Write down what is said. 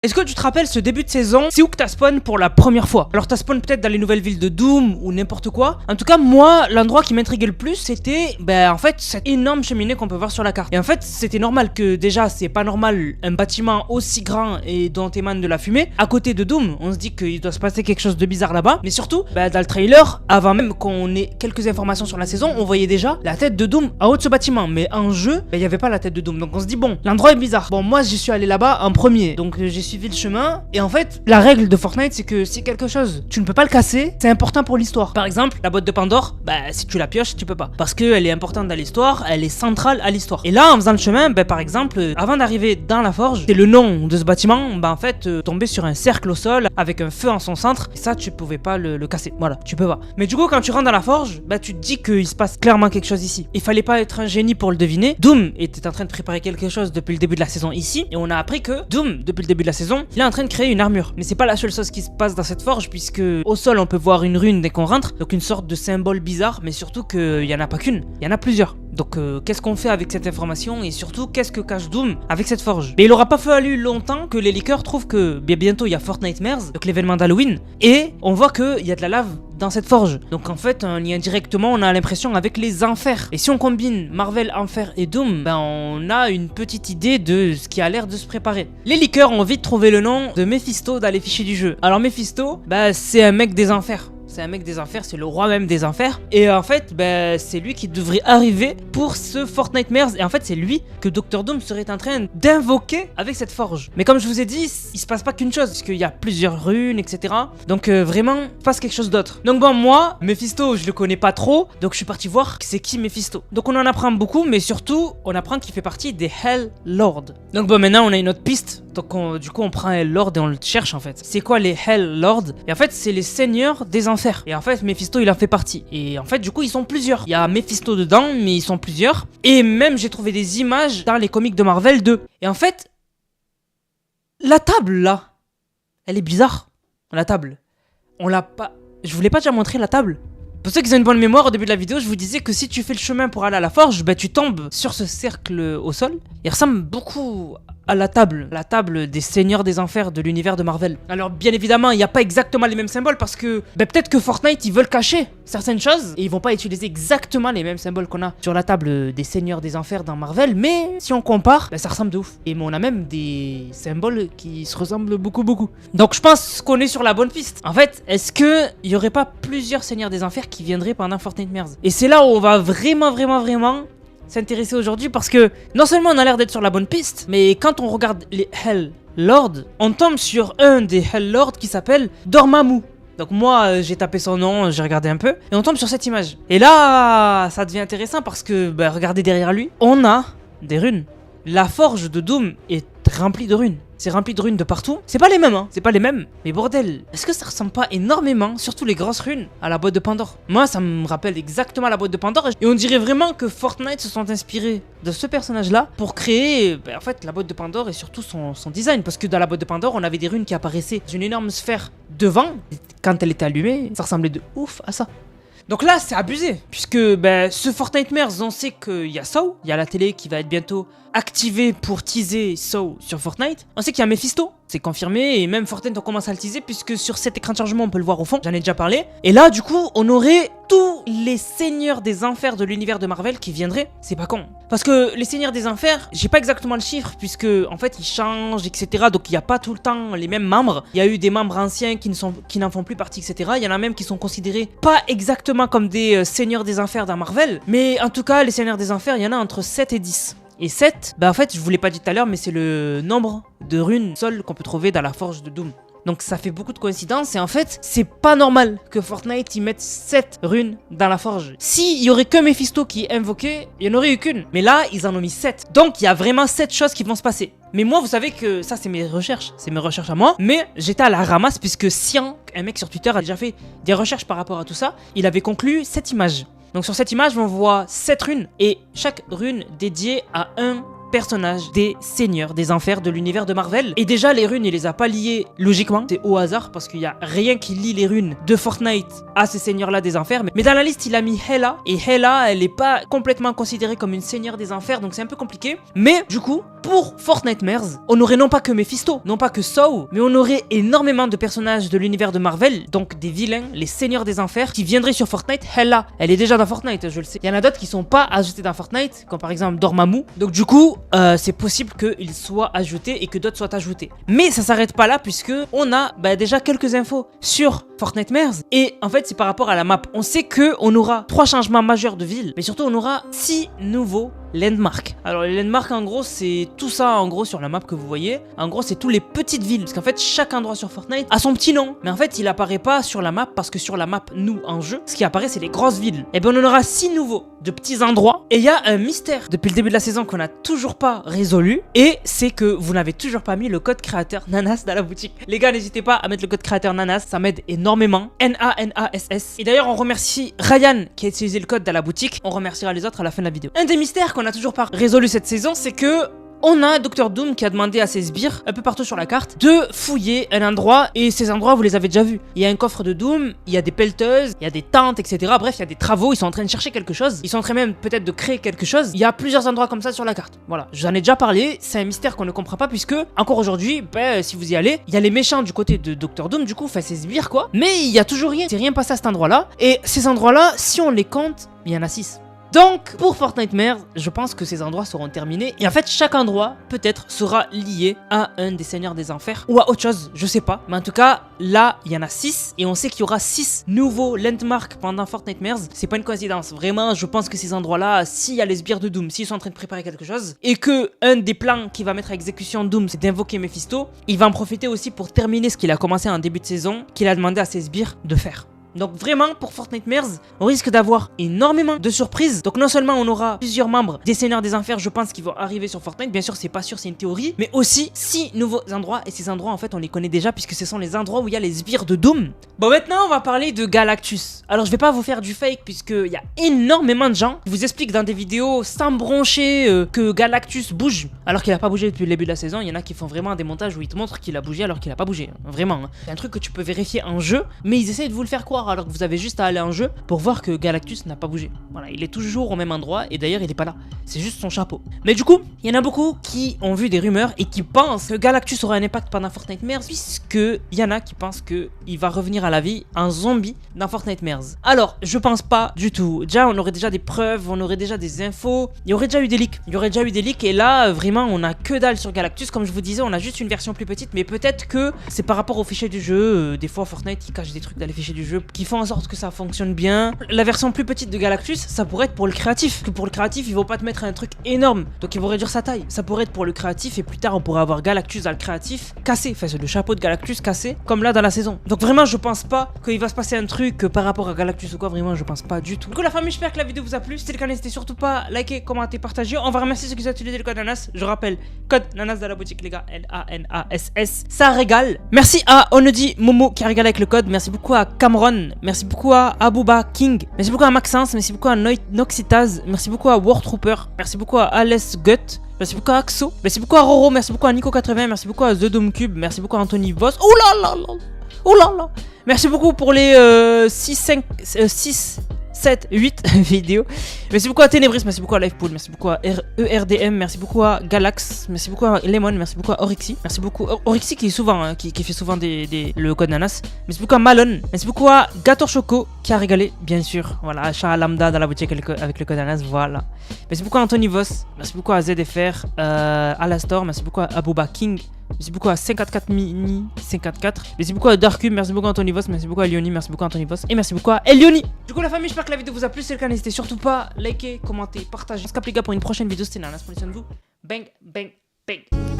Est-ce que tu te rappelles ce début de saison? C'est où que t'as spawn pour la première fois? Alors t'as spawn peut-être dans les nouvelles villes de Doom ou n'importe quoi. En tout cas moi l'endroit qui m'intriguait le plus c'était en fait cette énorme cheminée qu'on peut voir sur la carte. Et en fait c'était normal que déjà c'est pas normal un bâtiment aussi grand et dont émane de la fumée. À côté de Doom on se dit qu'il doit se passer quelque chose de bizarre là-bas. Mais surtout dans le trailer, avant même qu'on ait quelques informations sur la saison, on voyait déjà la tête de Doom en haut de ce bâtiment. Mais en jeu il y avait pas la tête de Doom. Donc on se dit bon l'endroit est bizarre. Bon moi j'y suis allé là-bas en premier. Donc j'ai suivi le chemin et en fait la règle de Fortnite c'est que si quelque chose tu ne peux pas le casser, c'est important pour l'histoire. Par exemple la boîte de Pandore, si tu la pioches tu peux pas parce qu'elle est importante dans l'histoire, elle est centrale à l'histoire. Et là en faisant le chemin, par exemple avant d'arriver dans la forge, c'est le nom de ce bâtiment, en fait tomber sur un cercle au sol avec un feu en son centre, et ça tu pouvais pas le casser, voilà, tu peux pas. Mais du coup quand tu rentres dans la forge, tu te dis qu'il se passe clairement quelque chose ici. Il fallait pas être un génie pour le deviner. Doom était en train de préparer quelque chose depuis le début de la saison ici, et on a appris que Doom depuis le début de la saison il est en train de créer une armure. Mais c'est pas la seule chose qui se passe dans cette forge, puisque au sol on peut voir une rune dès qu'on rentre, donc une sorte de symbole bizarre, mais surtout qu'il y en a pas qu'une, il y en a plusieurs. Donc qu'est-ce qu'on fait avec cette information et surtout qu'est-ce que cache Doom avec cette forge? Mais il aura pas fallu longtemps que les leakers trouvent que bientôt il y a Fortnitemares, donc l'événement d'Halloween, et on voit qu'il y a de la lave dans cette forge. Donc en fait un lien directement, on a l'impression avec les enfers. Et si on combine Marvel, Enfer et Doom, on a une petite idée de ce qui a l'air de se préparer. Les leakers ont vite trouvé le nom de Mephisto dans les fichiers du jeu. Alors Mephisto, c'est un mec des enfers. C'est un mec des enfers, c'est le roi même des enfers. Et en fait, c'est lui qui devrait arriver pour ce Fortnitemares. Et en fait, c'est lui que Dr Doom serait en train d'invoquer avec cette forge. Mais comme je vous ai dit, il se passe pas qu'une chose, puisqu'il y a plusieurs runes, etc. Donc vraiment, passe quelque chose d'autre. Donc bon, moi, Mephisto, je le connais pas trop. Donc je suis parti voir c'est qui Mephisto. Donc on en apprend beaucoup, mais surtout, on apprend qu'il fait partie des Hell Lords. Donc bon, maintenant on a une autre piste. Donc du coup, on prend Hell Lord et on le cherche en fait. C'est quoi les Hell Lords? Et en fait, c'est les seigneurs des enfers. Et en fait Mephisto il en fait partie. Et en fait du coup ils sont plusieurs. Il y a Mephisto dedans mais ils sont plusieurs. Et même j'ai trouvé des images dans les comics de Marvel 2. Et en fait la table là, elle est bizarre. La table, on l'a pas... Je voulais pas déjà montrer la table. Pour ceux qui ont une bonne mémoire, au début de la vidéo, je vous disais que si tu fais le chemin pour aller à la forge, tu tombes sur ce cercle au sol. Il ressemble beaucoup à la table des seigneurs des enfers de l'univers de Marvel. Alors bien évidemment, il n'y a pas exactement les mêmes symboles parce que peut-être que Fortnite, ils veulent cacher certaines choses et ils vont pas utiliser exactement les mêmes symboles qu'on a sur la table des seigneurs des enfers dans Marvel, mais si on compare, ça ressemble de ouf. Et on a même des symboles qui se ressemblent beaucoup. Donc je pense qu'on est sur la bonne piste. En fait, est-ce que il y aurait pas plusieurs seigneurs des enfers qui viendraient pendant Fortnitemares? Et c'est là où on va vraiment s'intéresser aujourd'hui parce que non seulement on a l'air d'être sur la bonne piste, mais quand on regarde les Hell Lords, on tombe sur un des Hell Lords qui s'appelle Dormammu. Donc moi j'ai tapé son nom, j'ai regardé un peu et on tombe sur cette image. Et là ça devient intéressant parce que regardez derrière lui, on a des runes. La forge de Doom est remplie de runes. C'est rempli de runes de partout. C'est pas les mêmes, c'est pas les mêmes. Mais bordel, est-ce que ça ressemble pas énormément, surtout les grosses runes, à la boîte de Pandore? Moi, ça me rappelle exactement la boîte de Pandore. Et on dirait vraiment que Fortnite se sont inspirés de ce personnage-là pour créer, en fait, la boîte de Pandore et surtout son design. Parce que dans la boîte de Pandore, on avait des runes qui apparaissaient dans une énorme sphère devant. Et quand elle était allumée, ça ressemblait de ouf à ça. Donc là, c'est abusé, puisque ce Fortnitemares, on sait qu'il y a Saw, il y a la télé qui va être bientôt activée pour teaser Saw sur Fortnite. On sait qu'il y a Mephisto, c'est confirmé, et même Fortnite on commence à le teaser, puisque sur cet écran de chargement, on peut le voir au fond, j'en ai déjà parlé. Et là, du coup, on aurait tous les seigneurs des enfers de l'univers de Marvel qui viendraient, c'est pas con. Parce que les seigneurs des enfers, j'ai pas exactement le chiffre, puisque en fait, ils changent, etc. Donc il n'y a pas tout le temps les mêmes membres. Il y a eu des membres anciens qui n'en font plus partie, etc. Il y en a même qui sont considérés pas exactement comme des seigneurs des enfers dans Marvel, mais en tout cas, les seigneurs des enfers, il y en a entre 7 et 10. Et 7, en fait, je vous l'ai pas dit tout à l'heure, mais c'est le nombre de runes sol qu'on peut trouver dans la forge de Doom. Donc ça fait beaucoup de coïncidences et en fait, c'est pas normal que Fortnite y mette 7 runes dans la forge. S'il y aurait que Mephisto qui est invoqué, il y en aurait eu qu'une. Mais là, ils en ont mis 7. Donc il y a vraiment 7 choses qui vont se passer. Mais moi, vous savez que ça, c'est mes recherches à moi. Mais j'étais à la ramasse puisque Sian, un mec sur Twitter, a déjà fait des recherches par rapport à tout ça. Il avait conclu cette image. Donc sur cette image, on voit 7 runes et chaque rune dédiée à un personnages des seigneurs des enfers de l'univers de Marvel. Et déjà, les runes, il les a pas liées logiquement, c'est au hasard, parce qu'il y a rien qui lie les runes de Fortnite à ces seigneurs-là des enfers. Mais dans la liste, il a mis Hela, et Hela, elle est pas complètement considérée comme une seigneur des enfers, donc c'est un peu compliqué. Mais du coup, pour Fortnitemares, on aurait non pas que Mephisto, non pas que Saw, mais on aurait énormément de personnages de l'univers de Marvel, donc des vilains, les seigneurs des enfers, qui viendraient sur Fortnite. Hela, elle est déjà dans Fortnite, je le sais. Il y en a d'autres qui sont pas ajoutés dans Fortnite, comme par exemple Dormammu. Donc du coup, c'est possible qu'ils soient ajoutés et que d'autres soient ajoutés. Mais ça s'arrête pas là, puisque on a déjà quelques infos sur Fortnitemares. Et en fait, c'est par rapport à la map. On sait que on aura 3 changements majeurs de ville, mais surtout on aura 6 nouveaux landmarks. Alors les landmarks, en gros, c'est tout ça en gros sur la map que vous voyez. En gros, c'est tous les petites villes, parce qu'en fait chaque endroit sur Fortnite a son petit nom, mais en fait il apparaît pas sur la map, parce que sur la map, nous en jeu, ce qui apparaît c'est les grosses villes. Et ben on aura 6 nouveaux de petits endroits, et il y a un mystère depuis le début de la saison qu'on a toujours pas résolu, et c'est que vous n'avez toujours pas mis le code créateur Nanas dans la boutique. Les gars, n'hésitez pas à mettre le code créateur Nanas, ça m'aide énormément. N-A-N-A-S-S. Et d'ailleurs on remercie Ryan qui a utilisé le code dans la boutique. On remerciera les autres à la fin de la vidéo. Un des mystères qu'on a toujours pas résolu cette saison, c'est que on a Dr Doom qui a demandé à ses sbires, un peu partout sur la carte, de fouiller un endroit, et ces endroits vous les avez déjà vus. Il y a un coffre de Doom, il y a des pelleteuses, il y a des tentes, etc. Bref, il y a des travaux, ils sont en train de chercher quelque chose, ils sont en train même peut-être de créer quelque chose. Il y a plusieurs endroits comme ça sur la carte. Voilà, j'en ai déjà parlé, c'est un mystère qu'on ne comprend pas, puisque encore aujourd'hui, si vous y allez, il y a les méchants du côté de Dr Doom, du coup, fait ses sbires quoi, mais il y a toujours rien, c'est rien passé à cet endroit-là, et ces endroits-là, si on les compte, il y en a 6. Donc, pour Fortnitemares, je pense que ces endroits seront terminés. Et en fait, chaque endroit, peut-être, sera lié à un des seigneurs des enfers. Ou à autre chose, je sais pas. Mais en tout cas, là, il y en a 6. Et on sait qu'il y aura 6 nouveaux landmarks pendant Fortnitemares. C'est pas une coïncidence. Vraiment, je pense que ces endroits-là, s'il y a les sbires de Doom, s'ils sont en train de préparer quelque chose, et que un des plans qu'il va mettre à exécution Doom, c'est d'invoquer Mephisto, il va en profiter aussi pour terminer ce qu'il a commencé en début de saison, qu'il a demandé à ses sbires de faire. Donc vraiment, pour Fortnitemares, on risque d'avoir énormément de surprises. Donc non seulement on aura plusieurs membres des Seigneurs des Enfers, je pense, qui vont arriver sur Fortnite. Bien sûr, c'est pas sûr, c'est une théorie. Mais aussi 6 nouveaux endroits. Et ces endroits, en fait, on les connaît déjà, puisque ce sont les endroits où il y a les sbires de Doom. Bon, maintenant, on va parler de Galactus. Alors, je vais pas vous faire du fake, puisqu'il y a énormément de gens qui vous expliquent dans des vidéos sans broncher que Galactus bouge, alors qu'il a pas bougé depuis le début de la saison. Il y en a qui font vraiment des montages où ils te montrent qu'il a bougé alors qu'il a pas bougé. Vraiment, hein. C'est un truc que tu peux vérifier en jeu, mais ils essayent de vous le faire croire, alors que vous avez juste à aller en jeu pour voir que Galactus n'a pas bougé. Voilà, il est toujours au même endroit, et d'ailleurs il est pas là. C'est juste son chapeau. Mais du coup, il y en a beaucoup qui ont vu des rumeurs et qui pensent que Galactus aura un impact pendant Fortnitemares, puisque il y en a qui pensent que il va revenir à la vie en zombie dans Fortnitemares. Alors, je pense pas du tout. Déjà, on aurait déjà des preuves, on aurait déjà des infos, il y aurait déjà eu des leaks. Il y aurait déjà eu des leaks, et là, vraiment, on a que dalle sur Galactus. Comme je vous disais, on a juste une version plus petite, mais peut-être que c'est par rapport aux fichiers du jeu. Des fois, Fortnite, il cache des trucs dans les fichiers du jeu qui font en sorte que ça fonctionne bien. La version plus petite de Galactus, ça pourrait être pour le créatif. Que pour le créatif, ils vont pas te mettre un truc énorme, donc ils vont réduire sa taille. Ça pourrait être pour le créatif, et plus tard, on pourrait avoir Galactus dans le créatif cassé. Enfin, c'est le chapeau de Galactus cassé, comme là dans la saison. Donc vraiment, je pense pas qu'il va se passer un truc par rapport à Galactus ou quoi. Vraiment, je pense pas du tout. Du coup, la famille, j'espère que la vidéo vous a plu. Si c'est le cas, n'hésitez surtout pas à liker, commenter, partager. On va remercier ceux qui ont utilisé le code Nanas. Je rappelle, code Nanas dans la boutique, les gars. N-A-N-A-S-S. Ça régale. Merci à Onodi Momo qui a régalé avec le code. Merci beaucoup à Cameron. Merci beaucoup à Abouba King. Merci beaucoup à Maxence. Merci beaucoup à Noxitaz. Merci beaucoup à War Trooper. Merci beaucoup à Alice Gut. Merci beaucoup à Axo. Merci beaucoup à Roro. Merci beaucoup à Nico80. Merci beaucoup à The Dome Cube. Merci beaucoup à Anthony Voss. Oh là là là. Oh là là. Merci beaucoup pour les 7, 8 vidéos. Merci beaucoup à Ténébris, merci beaucoup à Livepool, merci beaucoup à ERDM, merci beaucoup à Galax, merci beaucoup à Lemon, merci beaucoup à Orixi, merci beaucoup à Orixi qui est souvent, qui fait souvent le code Nanas. Merci beaucoup à Malone, merci beaucoup à Gator Choco qui a régalé, bien sûr. Voilà, achat à Lambda dans la boutique avec le code Nanas, voilà. Merci beaucoup à Anthony Voss, merci beaucoup à ZFR, Alastor, merci beaucoup à Abouba King. Merci beaucoup à 54 Mini 54. Merci beaucoup à Darkube, merci beaucoup à Anthony Voss, merci beaucoup à Lioni, merci beaucoup à Anthony Voss et merci beaucoup à Elioni. Du coup la famille, j'espère que la vidéo vous a plu. Si c'est le cas, n'hésitez surtout pas à liker, commenter, partager. On se capte les gars pour une prochaine vidéo. C'était Nanas, prenez soin de vous. Bang, bang, bang.